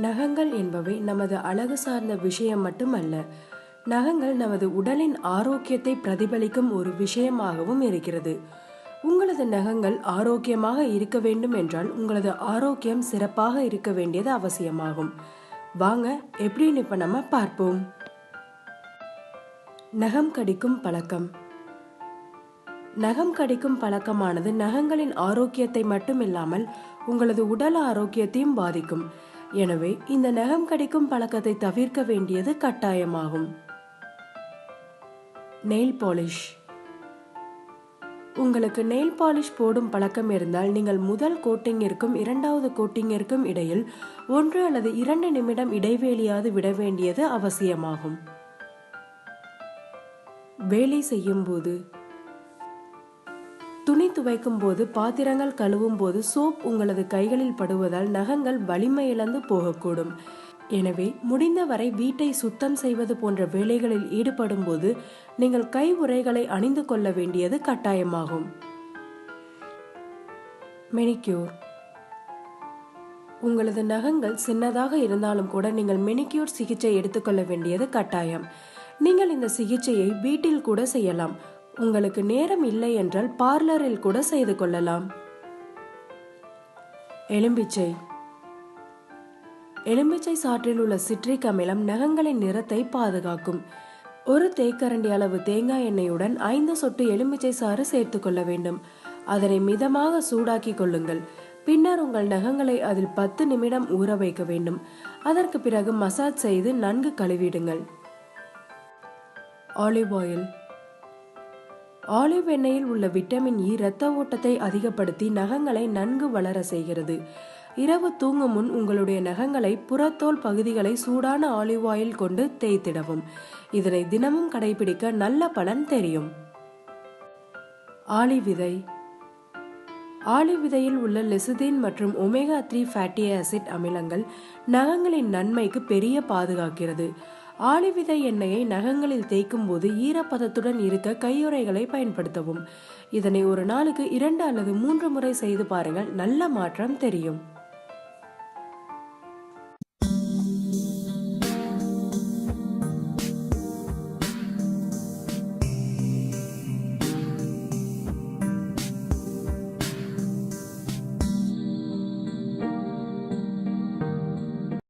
நகங்கள் என்பவை நமது அழகு சார்ந்த விஷயம் மட்டுமல்ல, நகங்கள் நமது உடலின் ஆரோக்கியத்தை பிரதிபலிக்கும் ஒரு விஷயமாகவும் இருக்கிறது. உங்களது நகங்கள் ஆரோக்கியமாக இருக்க வேண்டும் என்றால் உங்களது ஆரோக்கியம் சிறப்பாக இருக்க வேண்டியது அவசியமாகும். வாங்க எப்படின்னு இப்ப நம்ம பார்ப்போம். நகம் கடிக்கும் பழக்கம். நகம் கடிக்கும் பழக்கமானது நகங்களின் ஆரோக்கியத்தை மட்டுமில்லாமல் உங்களது உடல் ஆரோக்கியத்தையும் பாதிக்கும். எனவே இந்த நகம் கடிக்கும் பழக்கத்தை தவிர்க்க வேண்டியது கட்டாயமாகும். Nail polish. உங்களுக்கு நெயில் பாலிஷ் போடும் பழக்கம் இருந்தால் நீங்கள் முதல் கோட்டிங்கிற்கும் இரண்டாவது கோட்டிங்கிற்கும் இடையில் 1 அல்லது 2 நிமிடம் இடைவேளையாவது விட வேண்டியது அவசியமாகும். வேலை செய்யும் போது, துணி துவைக்கும் போது, பாத்திரங்கள் கழுவும் போது சோப் உங்களது கைகளில் படுவதால் நகங்கள் வலிமை இழந்து போகக்கூடும். எனவே முடிந்தவரை வீட்டை சுத்தம் செய்வது போன்ற வேலைகளில் ஈடுபடும் போது நீங்கள் கை உறைகளை அணிந்து கொள்ள வேண்டியது கட்டாயமாகும். மெனிக்யூர். உங்களது நகங்கள் சின்னதாக இருந்தாலும் கூட நீங்கள் மெனிக்யூர் சிகிச்சை எடுத்துக்கொள்ள வேண்டியது கட்டாயம். நீங்கள் இந்த சிகிச்சையை வீட்டில் கூட செய்யலாம். உங்களுக்கு நேரம் இல்லை என்றால் பார்லரில் கூட செய்து கொள்ளலாம். எலும்பிச்சை. எலும்பிச்சை சாற்றில் உள்ள சிட்ரிக் அமிலம் நகங்களின் நிறத்தை பாதுகாக்கும். ஒரு தேக்கரண்டி அளவு தேங்காய் எண்ணெயுடன் 5 சொட்டு எலும்பிச்சை சாறு சேர்த்து கொள்ள வேண்டும். அதனை மிதமாக சூடாக்கி கொள்ளுங்கள். பின்னர் உங்கள் நகங்களை அதில் 10 நிமிடம் ஊற வைக்க வேண்டும். அதற்கு பிறகு மசாஜ் செய்து நன்கு கழுவிடுங்கள். Olive oil. ஆலிவ் எண்ணெயில் உள்ள விட்டமின் இ இரத்த ஓட்டத்தை அதிகப்படுத்தி நகங்களை நன்கு வளர செய்கிறது. இரவு தூங்கும் முன் உங்களுடைய நகங்களை புறத்தோல் பகுதிகளை சூடான ஆலிவ் ஆயில் கொண்டு தேய்த்திடவும். இதனை தினமும் கடைபிடிக்க நல்ல பலன் தெரியும். ஆலிவ் விதை. ஆலிவ் விதையில் உள்ள லெசிதின் மற்றும் ஒமேகா 3 ஃபேட்டி ஆசிட் அமிலங்கள் நகங்களின் நன்மைக்கு பெரிய பாதுகாக்கிறது. ஆலிவ் விதை எண்ணெயை நகங்களில் தேய்க்கும் போது ஈரப்பதத்துடன் இருக்க கையுறைகளை பயன்படுத்தவும். இதனை ஒரு நாளுக்கு 2 அல்லது 3 முறை செய்து பாருங்கள், நல்ல மாற்றம் தெரியும்.